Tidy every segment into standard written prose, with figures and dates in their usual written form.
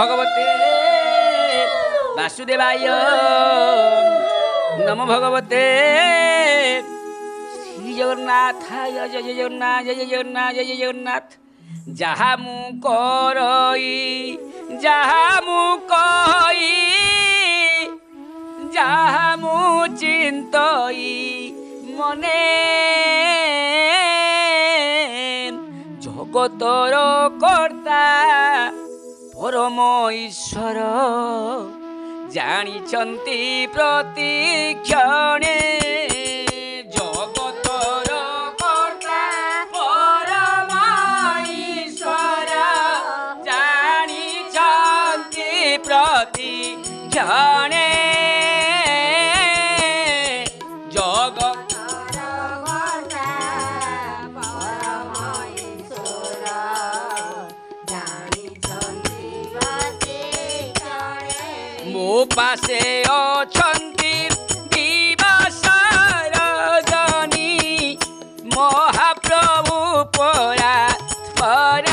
भगवते वासुदेवाय नमो भगवते श्री जगन्नाथाय जय जगन्नाथ जय जगन्नाथ जय जगन्नाथ जहा मु करई जहा मु कई जहा मु चिंतई मने जगतर कर्ता परम ईश्वर जानिछन्ति प्रतिक्षणे जगतर कर्ता परम ईश्वर जानिछन्ति प्रतिक्षणे पासे अछन्ति दिवस रजनी महाप्रभु परात्पर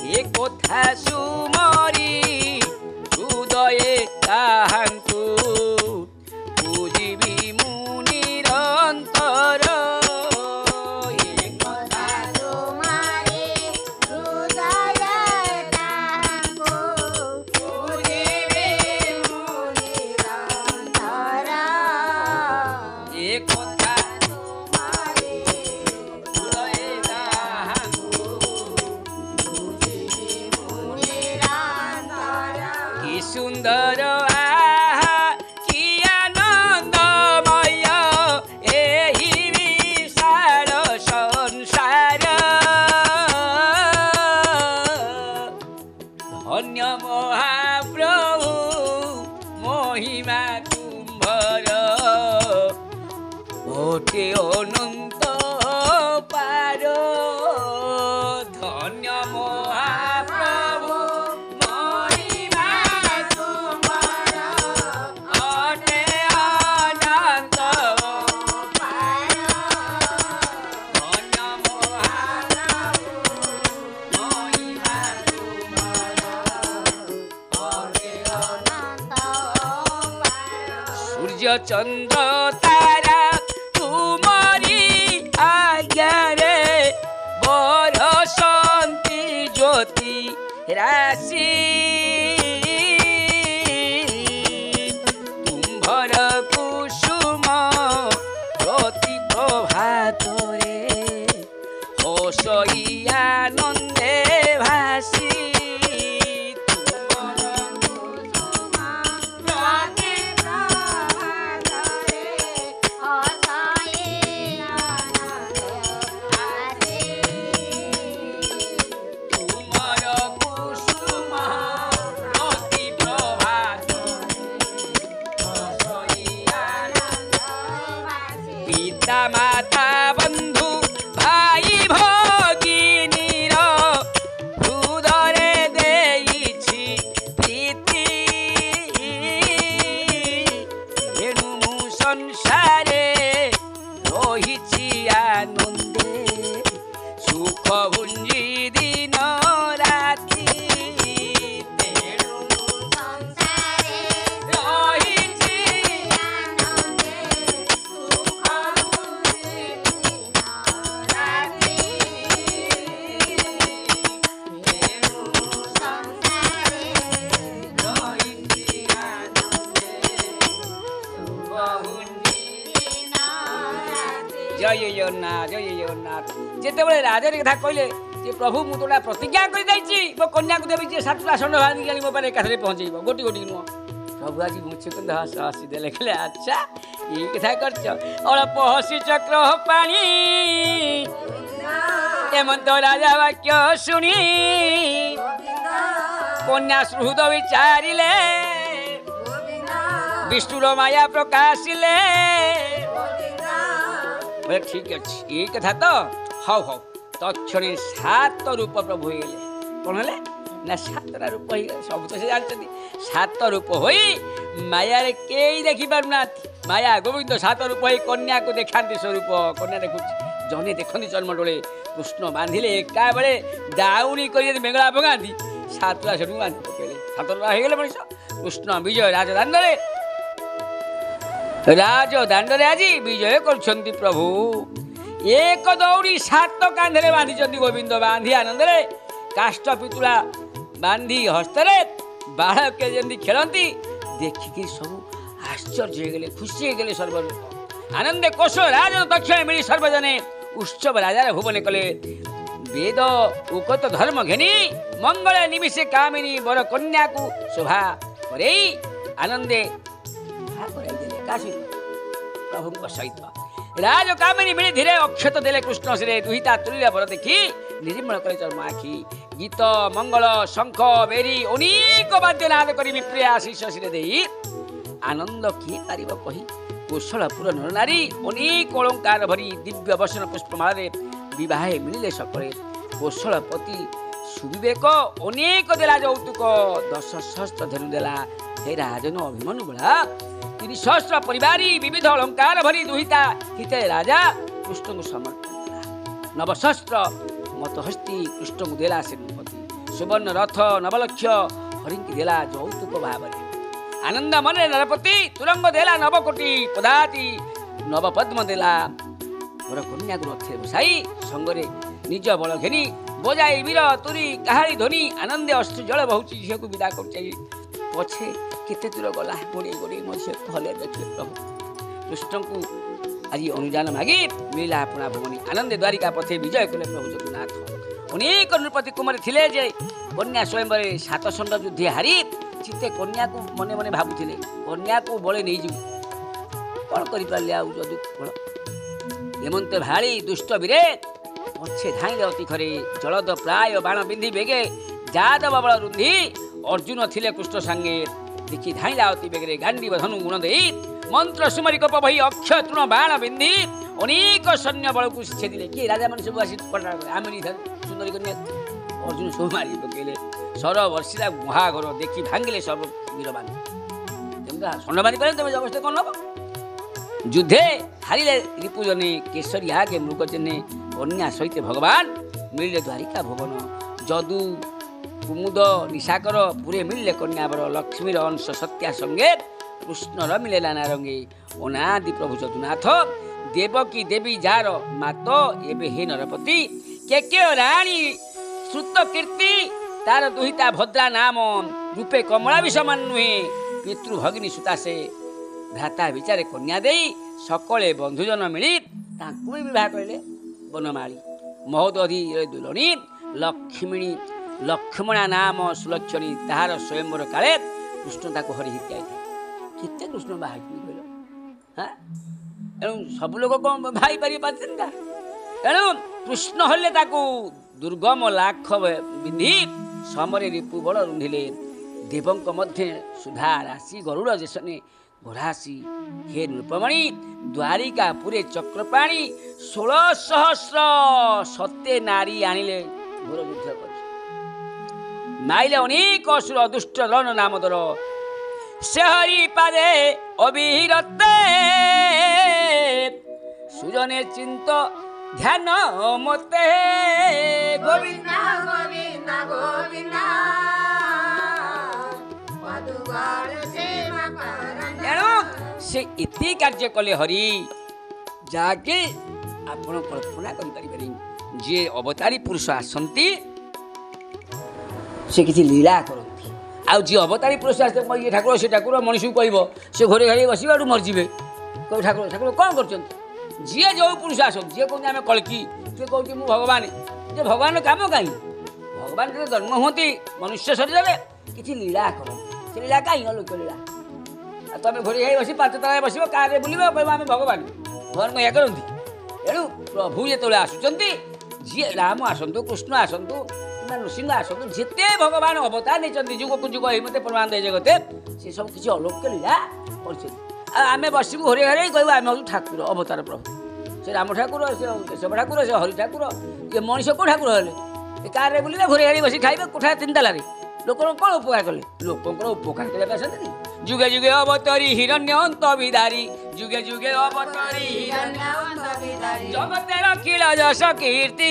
ए कथा सुमरी हृदय ताहांकु पूजिबी मु निरंतर सुंदर आहा कि आनंदमय एहि विशाल संसार धन्य महाप्रभु महिमा तुम्भर ओटे अनंत पार धन्य महाप्रभु चंद्र तारा तुमरी आज्ञा रे बरसंती ज्योति राशि तुम्भर कुसुम प्रति प्रभात रे हसई आनंदे भासी माता बंधु भाई भगिनीर हृदय देइछि प्रीति हेणु मु संसारे रहिछि आनंदे सुख भुंजी दिन राति जय जगन्नाथ जय जगन्नाथ जिते बड़े राजा कथा कहले जे प्रभु मु तोड़ा प्रतिज्ञा कर मो कन्या को देवी जे सातटा षंड भांगी मो पारे एकाथरे पहुँचेब गोटी गोटी नुह प्रभु आज मुझे हस हसी देले कहले अच्छा ये कथा करछ अल्प हसी चक्र पानी एमंत राजा वाक्य शुणी कन्या सुहृद विचारिले विष्णुर माया प्रकाशिले ठीक अच्छे ये कथा तो हौ हौ तक्षणे 7 रूप प्रभु हो कौन है ना 7टा रूप हो सब तो से जानते 7 रूप हो माया रे कई देखी पारना माया गोविंद 7 रूप हो कन्या को देखा स्वरूप कन्या देखु जने देखती चर्मडोले କୃଷ୍ଣ ବାନ୍ଧିଲେ ଏକା ବେଳେ ଦାଉଣି କରି ଯଦି ବେଙ୍ଗଳା ପକାନ୍ତି ସାତୁରା ସେଠୁ ବାନ୍ଧି ପକେଇଲେ। ସାତୁରା ହେଇଗଲେ ମଣିଷ। କୃଷ୍ଣ ବିଜୟ ରାଜଦାଣ୍ଡରେ ଆଜି ବିଜୟ କରୁଛନ୍ତି ପ୍ରଭୁ। ଏକ ଦୌଡ଼ି ସାତ କାନ୍ଧରେ ବାନ୍ଧିଛନ୍ତି ଗୋବିନ୍ଦ। ବାନ୍ଧି ଆନନ୍ଦରେ କାଷ୍ଠ ପିତୁଳା ବାନ୍ଧି ହସ୍ତରେ ବାଳକେ ଯେମିତି ଖେଳନ୍ତି ଦେଖିକି ସବୁ ଆଶ୍ଚର୍ଯ୍ୟ ହେଇଗଲେ, ଖୁସି ହେଇଗଲେ ସର୍ବଲୋକ। ଆନନ୍ଦେ କୋଶ ରାଜ ଦକ୍ଷିଣ ମିଳି ସର୍ବଜନେ ଉତ୍ସବ ରାଜାର ଭୁବନେ କଲେ। ବେଦ ଉକତ ଧର୍ମ ଘେନି ମଙ୍ଗଳ ନିମିଷେ କାମିନୀ ବର କନ୍ୟାକୁ ଶୋଭା କରେଇ ଆନନ୍ଦେ ପ୍ରଭୁଙ୍କ ସହିତ ରାଜ କାମିନୀ ମିଳି ଧୀରେ ଅକ୍ଷତ ଦେଲେ କୃଷ୍ଣ ଶିରେ। ଦୁହିତା ତୁଲ୍ୟ ବର ଦେଖି ନିର୍ମଳ କଲେ ଚର୍ମ ଆଖି। ଗୀତ ମଙ୍ଗଳ ଶଙ୍ଖ ବେରି ଅନେକ ବାଦ୍ୟ ନାଦ କରି ବିପ୍ରିୟ ଆଶିଷ ଶିରେ ଦେଇ ଆନନ୍ଦ କିଏ ପାରିବ କହି। କୌଶଳପୁର ନରନାରୀ ଅନେକ ଅଳଙ୍କାର ଭରି ଦିବ୍ୟ ବସନ ପୁଷ୍ପମାଳରେ ବିବାହେ ମିଳିଲେ ସକଳେ। କୌଶଳପତି ସୁବିବେକ ଅନେକ ଦେଲା ଯୌତୁକ 10 ସହସ୍ର ଧନୁ ଦେଲା। ହେ ରାଜନ ଅଭିମନ୍ୟୁ ବଳା 3 ସହସ୍ର ପରିବାରୀ ବିବିଧ ଅଳଙ୍କାର ଭରି ଦୁହିତା ହିତେ ରାଜା କୃଷ୍ଣଙ୍କୁ ସମର୍ପଣ ଦେଲା। 9 ସହସ୍ର ମତହସ୍ତି କୃଷ୍ଣଙ୍କୁ ଦେଲା ସେନାପତି। ସୁବର୍ଣ୍ଣ ରଥ 9 ଲକ୍ଷ ହରିଙ୍କି ଦେଲା ଯୌତୁକ ଭାବରେ। ଆନନ୍ଦ ମନରେ ନରପତି ତୁରଙ୍ଗ ଦେଲା 9 କୋଟି ପଦାତି 9 ପଦ୍ମ ଦେଲା। ବର କନ୍ୟାକୁ ରଥରେ ବସାଇ ସଙ୍ଗରେ ନିଜ ବଳ ଘେନି ବଜାଇ ବୀର ତୁରି କାହାଳି ଧ୍ୱନି ଆନନ୍ଦେ ଅଶ୍ରୁ ଜଳ ବହୁଛି ଝିଅକୁ ବିଦା କରୁଛି। ପଛେ କେତେ ଦୂର ଗଲା ଗୋଡ଼େଇ ଗୋଡ଼େଇ ମୋ ଝିଅ ଭଲରେ ଦେଖିଲେ ପ୍ରଭୁ। କୃଷ୍ଣଙ୍କୁ ଆଜି ଅନୁଦାନ ମାଗି ମିଳିଲା ଆପଣା ଭବନୀ। ଆନନ୍ଦେ ଦ୍ୱାରିକା ପଥେ ବିଜୟ କଲେ ପ୍ରଭୁ ଜଗନ୍ନାଥ। ଅନେକ ନୃପତି କୁମାରୀ ଥିଲେ ଯେ କନ୍ୟା ସ୍ୱୟଂବରେ 7 ଷଣ୍ଢ ଯୁଦ୍ଧେ ହାରି ଚିତ୍ତେ କନ୍ୟାକୁ ମନେ ମନେ ଭାବୁଥିଲେ କନ୍ୟାକୁ ବଳେ ନେଇଯିବୁ। କ'ଣ କରିପାରିଲେ ଆଉ ଯଦୁ ବଳ। ହେମନ୍ତ ଭାଳି ଦୁଷ୍ଟ ବୀରେ ପଛେ ଧାଇଁଲେ ଅତି ଖରେ। ଜଳଦ ପ୍ରାୟ ବାଣ ବିନ୍ଧି ବେଗେ ଯାଦବ ବଳ ରୁନ୍ଧି ଅର୍ଜୁନ ଥିଲେ କୃଷ୍ଣ ସାଙ୍ଗେ। ଦେଖି ଧାଇଁଲା ଅତି ବେଗରେ ଗାଣ୍ଡିବ ଧନୁ ଗୁଣ ଦେଇ ମନ୍ତ୍ର ସୁମରି କୋପ ଭଇ ଅକ୍ଷୟ ତୃଣ ବାଣ ବିନ୍ଧି ଅନେକ ସୈନ୍ୟ ବଳକୁ ଛେଦିଲେ। କିଏ ରାଜାମାନେ ସବୁ ଆସି ଆମେ ସୁନ୍ଦରୀ କନ୍ୟା ଅର୍ଜୁନ ସବୁ ମାରି ପକେଇଲେ। ସର ବର୍ଷିଲା ମହାଘର ଦେଖି ଭାଙ୍ଗିଲେ ସର୍ବ ବୀରବାନ। ଷଣ୍ଢ ମାରି ପାରିଲେ ତମେ ଅବସ୍ଥା କ'ଣ ହବ। ଯୁଦ୍ଧେ ହାରିଲେ ରିପୁଜନେ କେଶରୀ ଆଗେ ମୃଗ ଚିହ୍ନେ। କନ୍ୟା ସହିତ ଭଗବାନ ମିଳିଲେ ଦ୍ୱାରିକା ଭୁବନ। ଯଦୁ କୁମୁଦ ନିଶାକର ପୁରେ ମିଳିଲେ କନ୍ୟାବର। ଲକ୍ଷ୍ମୀର ଅଂଶ ସତ୍ୟା ସଙ୍ଗେ କୃଷ୍ଣର ମିଳେ ନାନା ରଙ୍ଗେ। ଅନାଦି ପ୍ରଭୁ ଯଦୁନାଥ ଦେବକୀ ଦେବୀ ଯାର ମାତ ଏବେ ହେ ନରପତି। କେ ରାଣୀ ଶ୍ରୁତ କୀର୍ତ୍ତି ତାର ଦୁହିତା ଭଦ୍ରା ନାମ। ରୂପେ କମଳା ବି ସମାନ ନୁହେଁ ପିତୃ ଭଗିନୀ ସୁତା ସେ। ଭ୍ରାତା ବିଚାରେ କନ୍ୟା ଦେଇ ସକଳେ ବନ୍ଧୁଜନ ମିଳି ତାଙ୍କୁ ବି ବିବାହ କରିଲେ ବନମାଳୀ। ମହୋଦଧି ଦୁଲଣୀ ଲକ୍ଷ୍ମଣା ନାମ ସୁଲକ୍ଷଣୀ। ତାହାର ସ୍ୱୟଂବର କାଳେ କୃଷ୍ଣ ତାକୁ ହରି ହିତି ଆଇଲେ। କେତେ କୃଷ୍ଣ ବାହା ହେଇଛନ୍ତି କହିଲ। ହଁ ଏଣୁ ସବୁ ଲୋକ କ'ଣ ବାହା ହେଇପାରିବେ ପାରୁଛନ୍ତି ନା। ଏଣୁ କୃଷ୍ଣ ହେଲେ ତାକୁ ଦୁର୍ଗମ ଲାଖ ବିନ୍ଧି ସମରେ ରିପୁ ବଳ ରୁନ୍ଧିଲେ। ଦେବଙ୍କ ମଧ୍ୟରେ ସୁଧା ରାଶି ଗରୁଡ଼ ଯେସନେ ଘୋଡ଼ାସି। ହେ ନୃପମଣି ଦ୍ୱାରିକା ପୁରେ ଚକ୍ରପାଣି 16 ସହସ୍ର ସତେ ନାରୀ ଆଣିଲେ ଘୋର ଯୁଦ୍ଧ କରି। ମାଇଲେ ଅନେକ ଅସୁର ଦୁଷ୍ଟ ରଣ ନାମଦର। ସେ ହରି ପାଦେ ଅବିରତେ ସୁଜନେ ଚିନ୍ତ ଧ୍ୟାନ ମତେ। ଗୋବିନ୍ଦ ଗୋବିନ୍ଦ ଗୋବିନ୍ଦ ତେଣୁ ସେ ଏତେ କାର୍ଯ୍ୟ କଲେ ହରି ଯାହାକି ଆପଣ କଳ୍ପନା କରିପାରିବେନି। ଯିଏ ଅବତାରୀ ପୁରୁଷ ଆସନ୍ତି ସେ କିଛି ଲୀଳା କରନ୍ତି। ଆଉ ଯିଏ ଅବତାରୀ ପୁରୁଷ ଆସେ ଇଏ ଠାକୁର ସେ ଠାକୁର ମଣିଷକୁ କହିବ ସେ ଘରେ ଘରେ ବସିବା ଆଠୁ ମରିଯିବେ। କହିବ ଠାକୁର ଠାକୁର କ'ଣ କରୁଛନ୍ତି। ଯିଏ ଯେଉଁ ପୁରୁଷ ଆସନ୍ତି ଯିଏ କହୁଛନ୍ତି ଆମେ କଳ୍କି କିଏ କହୁଛି ମୁଁ ଭଗବାନ। ଯେ ଭଗବାନର କାମ କାହିଁ। ଭଗବାନ ଯେତେବେଳେ ଜନ୍ମ ହୁଅନ୍ତି ମନୁଷ୍ୟ ଶରୀରରେ କିଛି ଲୀଳା କରନ୍ତି। ସେ ଲୀଳା କାହିଁ ଅଲୋକ ଲୀଳା। ଆଉ ତମେ ଘୋରି ହେଇ ବସି 5 ତଳାରେ ବସିବ କାରରେ ବୁଲିବ କହିବ ଆମେ ଭଗବାନ। ଭଗବାନ ଏହା କରନ୍ତି। ଏଣୁ ପ୍ରଭୁ ଯେତେବେଳେ ଆସୁଛନ୍ତି ଯିଏ ରାମ ଆସନ୍ତୁ କୃଷ୍ଣ ଆସନ୍ତୁ କିମ୍ବା ନୃସିଂହ ଆସନ୍ତୁ ଯେତେ ଭଗବାନ ଅବତାର ନେଇଛନ୍ତି ଯୁଗକୁ ଯୁଗ ଏଇ ମତେ ପ୍ରମାଣ ଦେଇ ଜଗତେ ସେ ସବୁ କିଛି ଅଲୋକ ଲୀଳା କରିଛନ୍ତି। ଆଉ ଆମେ ବସିବୁ ଘରେ ଘରେ କହିବୁ ଆମେ ହେଉଛୁ ଠାକୁର ଅବତାର ପ୍ରଭୁ। ସେ ରାମ ଠାକୁର ସେ କେଶବ ଠାକୁର ସେ ହରି ଠାକୁର ଇଏ ମଣିଷ କେଉଁ ଠାକୁର ହେଲେ। ଏ କାରରେ ବୁଲିଲେ ଘରେ ଘରେ ବସି ଖାଇବେ କୋଠା 3 ତାଲାରେ। ଲୋକଙ୍କର କ'ଣ ଉପକାର କଲେ। ଲୋକଙ୍କର ଉପକାର କରିବା ପାଇଁ ଆସନ୍ତିନି। ଯୁଗେ ଯୁଗେ ଅବତରୀ ହିରଣ୍ୟନ୍ତ ବିଦାରୀ ଯୁଗେ ଯୁଗେ ଅବତରୀ জগতে রখিল যশ কীর্তি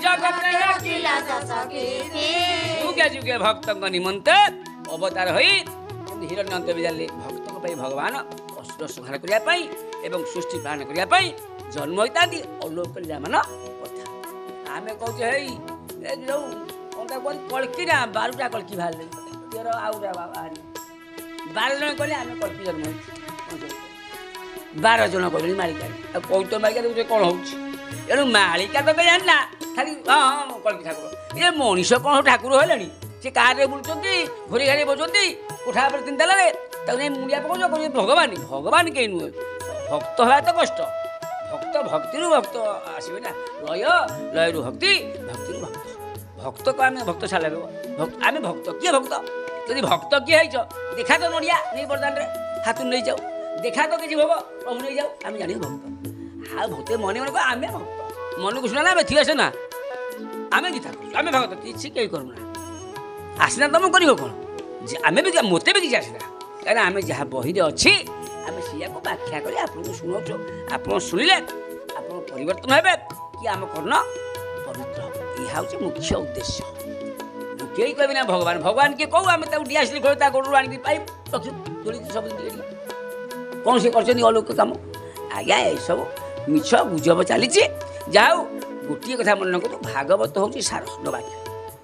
জগতে রখিল যশ কীর্তি যুগে যুগে ভক্তଙ୍କ নিমন্ତେ অবতার হই হিରଣ୍ୟନ୍ତ ବିଜାଲେ ଭକ୍ତଙ୍କ ପାଇଁ ଭଗବାନ ଅସୁର ସଂହାର କରିବା ପାଇଁ ଏବଂ ସୃଷ୍ଟି ପାଳନ କରିବା ପାଇଁ ଜନ୍ମ ହୋଇଥାନ୍ତି ଅଲୋକ ମାନ କଥା ଆମେ କହୁଛେ ହେଇ ଏ ଯୋଉ କଣଟା କୁହନ୍ତି କଳ୍କି ନା 12ଟା କଳ୍କି ବାହାରିଲେ ତେର ଆଉଟା ବାହାରି 12 ଜଣ କହିଲେ ଆମେ କଳ୍କି ଜନ୍ମ ହେଇଛୁ 12 ଜଣ କହିଲେ ମାଳିକାରେ ଆଉ କୌତ ମାଳିକାରେ କ'ଣ ହେଉଛି ଏଣୁ ମାଳିକା ତ କେହି ଜାଣିନା ଖାଲି ହଁ କଳ୍କି ଠାକୁର ଏ ମଣିଷ କ'ଣ ଠାକୁର ହେଲେଣି ସେ କାରରେ ବୁଲୁଛନ୍ତି ଘୋରି ଘାରି ବସୁଛନ୍ତି କୋଠା ଉପରେ 3 ତାଲାରେ ତାକୁ ଯାଇ ମୁଣ୍ଡିଆ ପକାଉଛ କହୁଛନ୍ତି ଭଗବାନ ଭଗବାନ କେହି ନୁହେଁ ଭକ୍ତ ହେବା ତ କଷ୍ଟ ଭକ୍ତ ଭକ୍ତିରୁ ଭକ୍ତ ଆସିବେ ନା ଲୟରୁ ଭକ୍ତି ଭକ୍ତିରୁ ଭକ୍ତ ଭକ୍ତକୁ ଆମେ ଭକ୍ତ ଛାଡ଼ିଲେ ଆମେ ଭକ୍ତ କିଏ ଭକ୍ତ ଯଦି ଭକ୍ତ କିଏ ହେଇଛ ଦେଖା ତ ନଡ଼ିଆ ନେଇ ବର୍ଦାନରେ ହାତରୁ ନେଇଯାଉ ଦେଖା ତ କିଛି ଭୋଗ ପ୍ରଭୁ ନେଇଯାଉ ଆମେ ଜାଣିବୁ ଭକ୍ତ ଆଉ ଭକ୍ତ ମନେ ମନେ ଆମେ ଭକ୍ତ ମନକୁ ଶୁଣା ନା ଆମେ ଥିବେ ସିନା ଆମେ ଗୀତା କରୁଛୁ ଆମେ ଭକ୍ତ କିଛି କେହି କରୁନା ଆସିନା ତମେ କରିବ କ'ଣ ଆମେ ବି ମୋତେ ବି କିଛି ଆସିନା କାହିଁକିନା ଆମେ ଯାହା ବହିରେ ଅଛି ଆମେ ସେଇଆକୁ ବ୍ୟାଖ୍ୟା କରି ଆପଣଙ୍କୁ ଶୁଣାଉଛୁ ଆପଣ ଶୁଣିଲେ ଆପଣ ପରିବର୍ତ୍ତନ ହେବେ କି ଆମ କର୍ଣ୍ଣ ପବିତ୍ର ହେବ ଏହା ହେଉଛି ମୁଖ୍ୟ ଉଦ୍ଦେଶ୍ୟ କେହି କହିବି ନା ଭଗବାନ ଭଗବାନ କିଏ କହୁ ଆମେ ତାକୁ ଡିଆସିଲି ଖୋଳି ତା ଗୋଡ଼ରୁ ଆଣିକି ପାଇ ରଖି ତୋଳିକି ସବୁ ଟିକେ କ'ଣ ସେ କରିଛନ୍ତି ଅଲୌକିକ କାମ ଆଜ୍ଞା ଏସବୁ ମିଛ ଗୁଜବ ଚାଲିଛି ଯାହା ହଉ ଗୋଟିଏ କଥା ମନେ ରଖନ୍ତୁ ଭାଗବତ ହେଉଛି ସାର ବାକ୍ୟ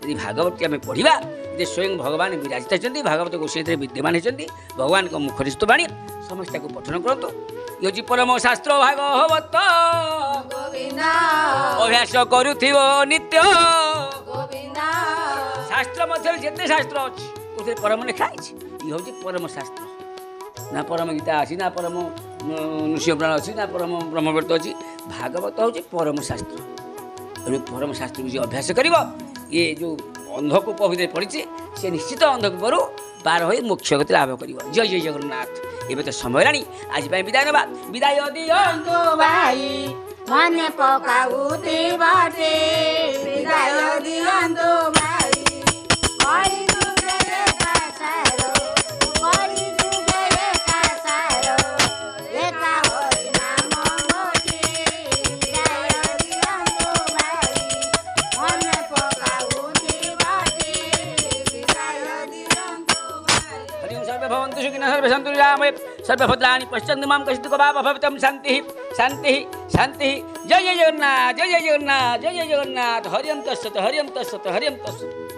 ଯଦି ଭାଗବତଟି ଆମେ ପଢ଼ିବା ଯେ ସ୍ୱୟଂ ଭଗବାନ ବିରାଜିତ ହେଇଛନ୍ତି ଭାଗବତ ଗୋଷ୍ଠୀରେ ବିଦ୍ୟମାନ ହେଇଛନ୍ତି ଭଗବାନଙ୍କ ମୁଖରିସ୍ଥ ବାଣୀ ସମସ୍ତେ ତାକୁ ପଠନ କରନ୍ତୁ ଇଏ ହେଉଛି ପରମ ଶାସ୍ତ୍ର ଭାଗବତ ଅଭ୍ୟାସ କରୁଥିବ ନିତ୍ୟ ଶାସ୍ତ୍ର ମଧ୍ୟରେ ଯେତେ ଶାସ୍ତ୍ର ଅଛି ସେଥିରେ ପରମ ଲେଖା ହେଇଛି ଇଏ ହେଉଛି ପରମ ଶାସ୍ତ୍ର ନା ପରମ ଗୀତା ଅଛି ନା ପରମ ନୃସିଂହପୁରାଣ ଅଛି ନା ପରମ ବ୍ରହ୍ମବର୍ତ୍ତ ଅଛି ଭାଗବତ ହେଉଛି ପରମ ଶାସ୍ତ୍ର ଏଣୁ ପରମ ଶାସ୍ତ୍ରକୁ ଯିଏ ଅଭ୍ୟାସ କରିବ ଇଏ ଯେଉଁ ଅନ୍ଧକୂପ ଭିତରେ ପଡ଼ିଛି ସେ ନିଶ୍ଚିତ ଅନ୍ଧକୂପରୁ ପାର ହୋଇ ମୋକ୍ଷ ଗତି ଲାଭ କରିବ ଜୟ ଜୟ ଜଗନ୍ନାଥ ଏବେ ତ ସମୟ ହେଲାଣି ଆଜି ପାଇଁ ବିଦାୟ ନେବା ବିଦାୟ ଦିଅନ୍ତୁ ଭାଇ ମନେ ପକାଉଥିବାଟେ ବିଦାୟ ଦିଅନ୍ତୁ ଭାଇ सर्वभद्राणि पश्यन्तु मां कश्चित् भवतं शान्तिः शान्तिः शान्तिः जय जय जगन्नाथ जय जय जगन्नाथ जय जय जगन्नाथ हरिं तत्सत् हरिं तत्सत् हरिं तत्सत्